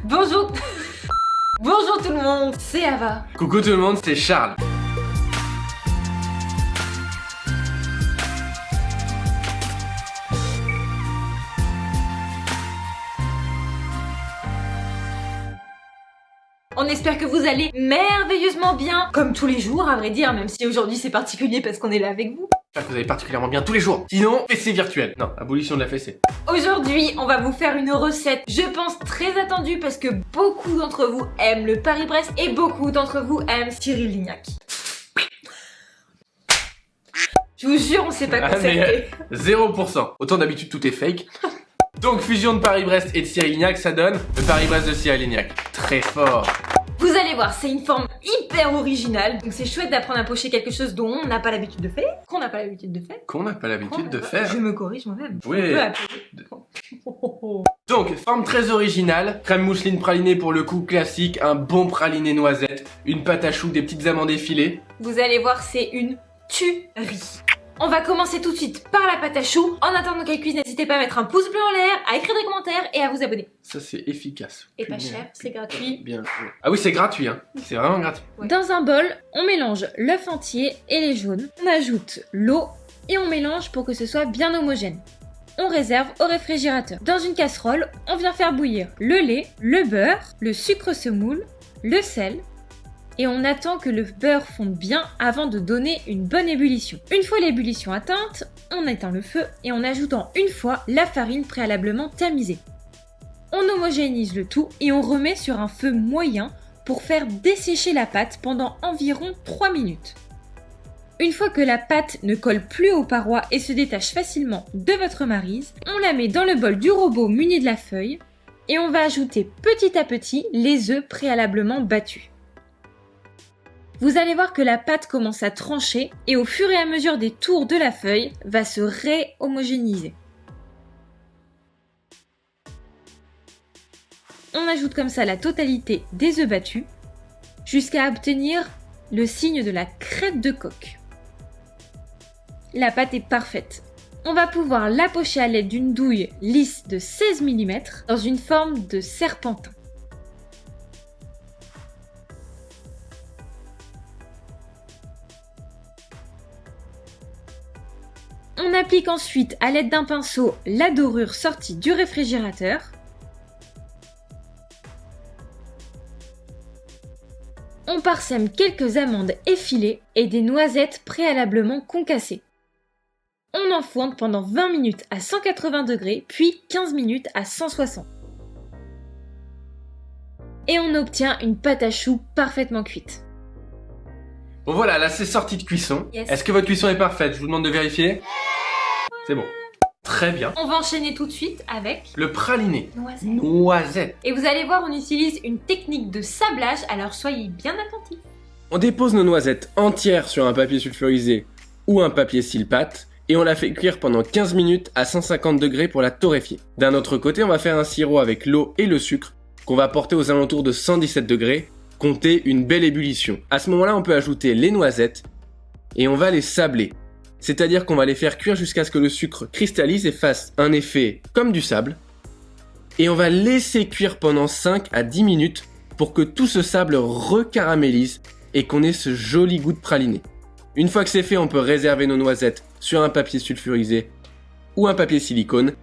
Bonjour. Bonjour tout le monde, c'est Ava. Coucou tout le monde, c'est Charles. On espère que vous allez merveilleusement bien, comme tous les jours à vrai dire, même si aujourd'hui c'est particulier parce qu'on est là avec vous. J'espère que vous allez particulièrement bien tous les jours. Sinon, fessée virtuelle. Non, abolition de la fessée. Aujourd'hui, on va vous faire une recette, je pense très attendue parce que beaucoup d'entre vous aiment le Paris-Brest et beaucoup d'entre vous aiment Cyril Lignac. Je vous jure, on sait pas concerter. 0%. Autant d'habitude, tout est fake. Donc, fusion de Paris-Brest et de Cyril Lignac, ça donne le Paris-Brest de Cyril Lignac. Très fort. Vous allez voir, c'est une forme hyper originale, donc c'est chouette d'apprendre à pocher quelque chose dont on n'a pas l'habitude de faire, qu'on n'a pas l'habitude de faire. Je me corrige moi-même. Oui. Donc, forme très originale, crème mousseline pralinée pour le coup classique, un bon praliné noisette, une pâte à choux, des petites amandes effilées. Vous allez voir, c'est une tuerie. On va commencer tout de suite par la pâte à choux. En attendant qu'elle cuise, n'hésitez pas à mettre un pouce bleu en l'air, à écrire des commentaires et à vous abonner. Ça c'est efficace. Et pas cher, c'est gratuit. Bien joué. Ah oui, c'est gratuit, hein. C'est vraiment gratuit. Ouais. Dans un bol, on mélange l'œuf entier et les jaunes. On ajoute l'eau et on mélange pour que ce soit bien homogène. On réserve au réfrigérateur. Dans une casserole, on vient faire bouillir le lait, le beurre, le sucre semoule, le sel, et on attend que le beurre fonde bien avant de donner une bonne ébullition. Une fois l'ébullition atteinte, on éteint le feu et on ajoute en une fois la farine préalablement tamisée. On homogénise le tout et on remet sur un feu moyen pour faire dessécher la pâte pendant environ 3 minutes. Une fois que la pâte ne colle plus aux parois et se détache facilement de votre maryse, on la met dans le bol du robot muni de la feuille et on va ajouter petit à petit les œufs préalablement battus. Vous allez voir que la pâte commence à trancher et au fur et à mesure des tours de la feuille va se réhomogénéiser. On ajoute comme ça la totalité des œufs battus jusqu'à obtenir le signe de la crête de coq. La pâte est parfaite. On va pouvoir la pocher à l'aide d'une douille lisse de 16 mm dans une forme de serpentin. On applique ensuite à l'aide d'un pinceau la dorure sortie du réfrigérateur. On parsème quelques amandes effilées et des noisettes préalablement concassées. On enfourne pendant 20 minutes à 180 degrés, puis 15 minutes à 160. Et on obtient une pâte à choux parfaitement cuite. Bon voilà, là c'est sorti de cuisson. Yes. Est-ce que votre cuisson est parfaite? Je vous demande de vérifier. C'est bon. Très bien. On va enchaîner tout de suite avec Le praliné. noisette. Noisette. Et vous allez voir, on utilise une technique de sablage, alors soyez bien attentifs. On dépose nos noisettes entières sur un papier sulfurisé ou un papier cile-pâte et on la fait cuire pendant 15 minutes à 150 degrés pour la torréfier. D'un autre côté, on va faire un sirop avec l'eau et le sucre qu'on va porter aux alentours de 117 degrés, compter une belle ébullition. À ce moment-là, on peut ajouter les noisettes et on va les sabler. C'est-à-dire qu'on va les faire cuire jusqu'à ce que le sucre cristallise et fasse un effet comme du sable. Et on va laisser cuire pendant 5 à 10 minutes pour que tout ce sable recaramélise et qu'on ait ce joli goût de praliné. Une fois que c'est fait, on peut réserver nos noisettes sur un papier sulfurisé ou un papier silicone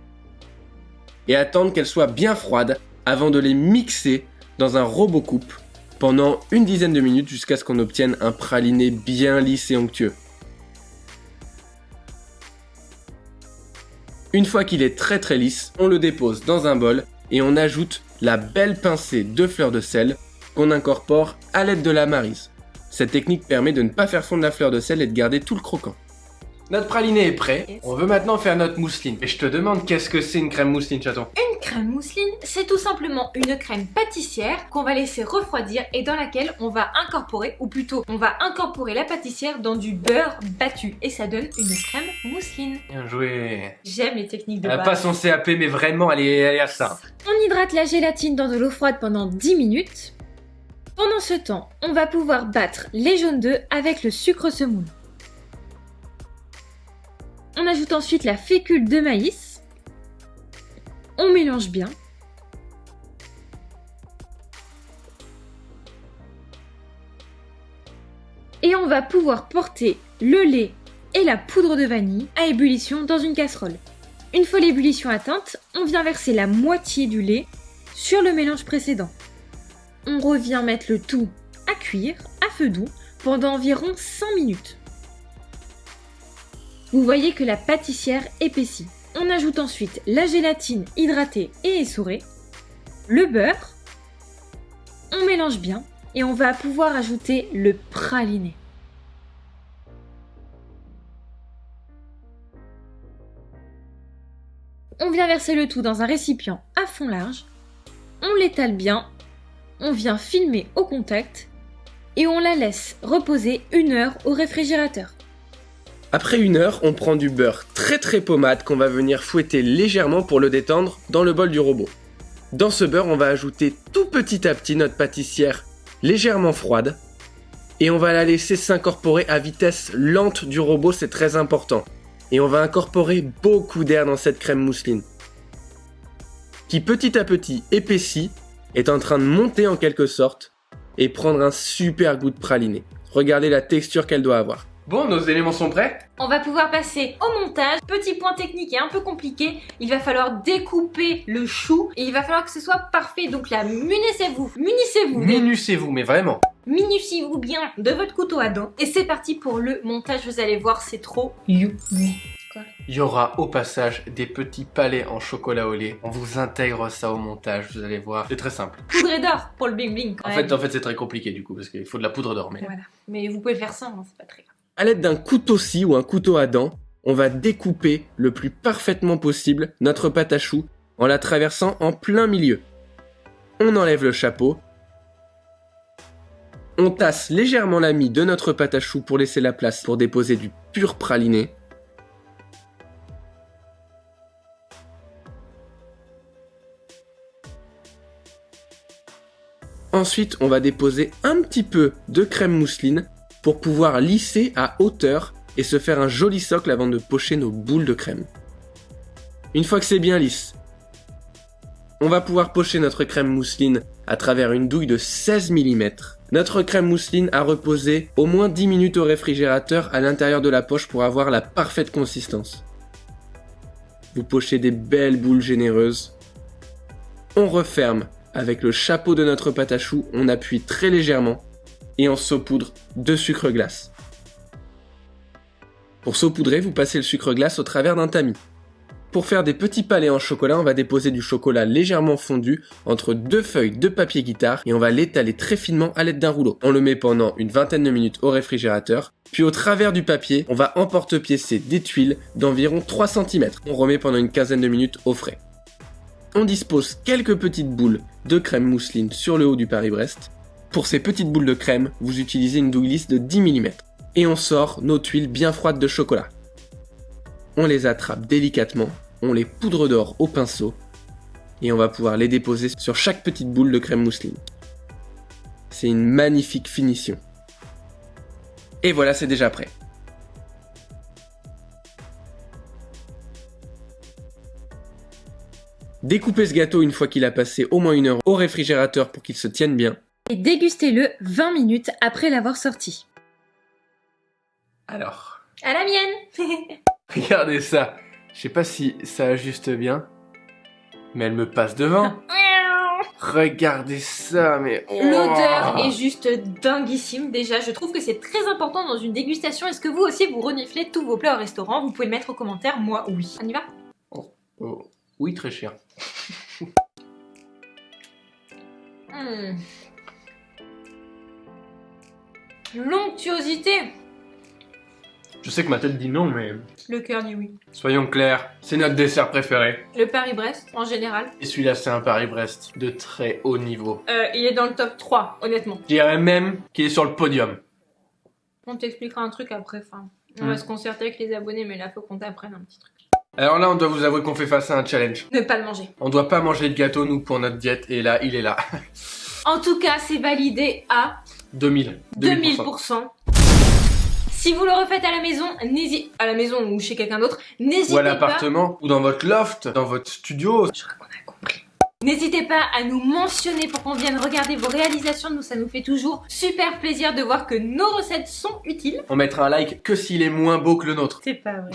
et attendre qu'elles soient bien froides avant de les mixer dans un robot coupe pendant une dizaine de minutes jusqu'à ce qu'on obtienne un praliné bien lisse et onctueux. Une fois qu'il est très très lisse, on le dépose dans un bol et on ajoute la belle pincée de fleur de sel qu'on incorpore à l'aide de la maryse. Cette technique permet de ne pas faire fondre la fleur de sel et de garder tout le croquant. Notre praliné est prêt, Yes. On veut maintenant faire notre mousseline. Et je te demande, qu'est-ce que c'est une crème mousseline, chaton? Une crème mousseline, c'est tout simplement une crème pâtissière qu'on va laisser refroidir et dans laquelle on va incorporer, ou plutôt on va incorporer la pâtissière dans du beurre battu et ça donne une crème mousseline. Bien joué. J'aime les techniques de Elle a base. pas son CAP, mais vraiment, elle est à ça. On hydrate la gélatine dans de l'eau froide pendant 10 minutes. Pendant ce temps, on va pouvoir battre les jaunes d'œufs avec le sucre semoule. On ajoute ensuite la fécule de maïs. On mélange bien. Et on va pouvoir porter le lait et la poudre de vanille à ébullition dans une casserole. Une fois l'ébullition atteinte, on vient verser la moitié du lait sur le mélange précédent. On revient mettre le tout à cuire à feu doux pendant environ 5 minutes. Vous voyez que la pâtissière épaissit. On ajoute ensuite la gélatine hydratée et essorée, le beurre, on mélange bien et on va pouvoir ajouter le praliné. On vient verser le tout dans un récipient à fond large, on l'étale bien, on vient filmer au contact et on la laisse reposer 1 heure au réfrigérateur. Après 1 heure, on prend du beurre très pommade qu'on va venir fouetter légèrement pour le détendre dans le bol du robot. Dans ce beurre, on va ajouter tout petit à petit notre pâtissière légèrement froide et on va la laisser s'incorporer à vitesse lente du robot, c'est très important. Et on va incorporer beaucoup d'air dans cette crème mousseline qui petit à petit épaissit, est en train de monter en quelque sorte et prendre un super goût de praliné. Regardez la texture qu'elle doit avoir. Bon, nos éléments sont prêts? On va pouvoir passer au montage. Petit point technique et un peu compliqué, il va falloir découper le chou et il va falloir que ce soit parfait. Donc là, munissez-vous, Mais vraiment. Munissez-vous bien de votre couteau à dents. Et c'est parti pour le montage, vous allez voir, c'est trop you. Il y aura au passage des petits palets en chocolat au lait. On vous intègre ça au montage, vous allez voir. C'est très simple. Poudre d'or pour le bling bling. En fait c'est très compliqué du coup parce qu'il faut de la poudre d'or. Mais... Voilà. Mais vous pouvez le faire sans, hein, c'est pas très grave. À l'aide d'un couteau-scie ou un couteau à dents, on va découper le plus parfaitement possible notre pâte à choux en la traversant en plein milieu. On enlève le chapeau. On tasse légèrement la mie de notre pâte à choux pour laisser la place pour déposer du pur praliné. Ensuite, on va déposer un petit peu de crème mousseline pour pouvoir lisser à hauteur et se faire un joli socle avant de pocher nos boules de crème. Une fois que c'est bien lisse, on va pouvoir pocher notre crème mousseline à travers une douille de 16 mm. Notre crème mousseline a reposé au moins 10 minutes au réfrigérateur à l'intérieur de la poche pour avoir la parfaite consistance. Vous pochez des belles boules généreuses. On referme avec le chapeau de notre pâte à choux, on appuie très légèrement et on saupoudre de sucre glace. Pour saupoudrer, vous passez le sucre glace au travers d'un tamis. Pour faire des petits palets en chocolat, on va déposer du chocolat légèrement fondu entre 2 feuilles de papier guitare et on va l'étaler très finement à l'aide d'un rouleau. On le met pendant une vingtaine de minutes au réfrigérateur, puis au travers du papier, on va emporte-piécer des tuiles d'environ 3 cm. On remet pendant une quinzaine de minutes au frais. On dispose quelques petites boules de crème mousseline sur le haut du Paris-Brest. Pour ces petites boules de crème, vous utilisez une douille lisse de 10 mm. Et on sort nos tuiles bien froides de chocolat. On les attrape délicatement, on les poudre d'or au pinceau et on va pouvoir les déposer sur chaque petite boule de crème mousseline. C'est une magnifique finition. Et voilà, c'est déjà prêt. Découpez ce gâteau une fois qu'il a passé au moins 1 heure au réfrigérateur pour qu'il se tienne bien. Et dégustez-le 20 minutes après l'avoir sorti. Alors, À la mienne. regardez ça. Je sais pas si ça ajuste bien, mais elle me passe devant. Regardez ça, mais... oh. L'odeur est juste dinguissime déjà. Je trouve que c'est très important dans une dégustation. Est-ce que vous aussi vous reniflez tous vos plats au restaurant? Vous pouvez le mettre aux commentaires. Moi, oui. On y va? Oh, oui, très cher. L'onctuosité. Je sais que ma tête dit non, mais... Le cœur dit oui. soyons clairs, c'est notre dessert préféré. Le Paris-Brest, en général. Et celui-là, c'est un Paris-Brest de très haut niveau. Il est dans le top 3, honnêtement. Je dirais même qu'il est sur le podium. On t'expliquera un truc après, on va se concerter avec les abonnés, mais là, faut qu'on t'apprenne un petit truc. Alors là, on doit vous avouer qu'on fait face à un challenge. Ne pas le manger. On doit pas manger de gâteau, nous, pour notre diète, et là, il est là. En tout cas, c'est validé à 2000%. 2000%. Si vous le refaites à la maison, à la maison ou chez quelqu'un d'autre, n'hésitez pas. Ou à l'appartement, ou dans votre loft, dans votre studio. Je crois qu'on a compris. N'hésitez pas à nous mentionner pour qu'on vienne regarder vos réalisations. Nous, ça nous fait toujours super plaisir de voir que nos recettes sont utiles. On mettra un like que s'il est moins beau que le nôtre. C'est pas vrai.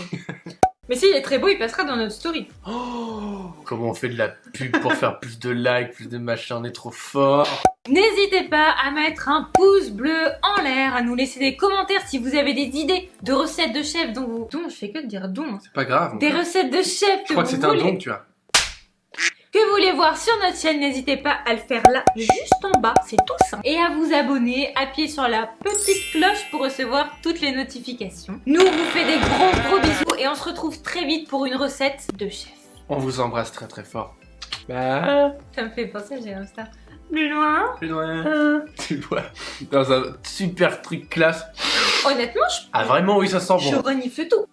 Mais s'il est très beau, il passera dans notre story. Oh, comment on fait de la pub pour faire plus de likes, plus de machin, on est trop fort. N'hésitez pas à mettre un pouce bleu en l'air, à nous laisser des commentaires si vous avez des idées de recettes de chef dont je fais que de dire dont. C'est pas grave. Des recettes de chef Je crois que c'est un don que tu as. Que vous voulez voir sur notre chaîne, n'hésitez pas à le faire là, juste en bas, c'est tout simple. Et à vous abonner, appuyer sur la petite cloche pour recevoir toutes les notifications. Nous, on vous fait des gros bisous et on se retrouve très vite pour une recette de chef. On vous embrasse très très fort. Bah... Ça me fait penser à J'ai un star. Plus loin. Plus loin. Tu vois, dans un super truc classe. Honnêtement, Ah vraiment, oui, ça sent je bon. renifle tout.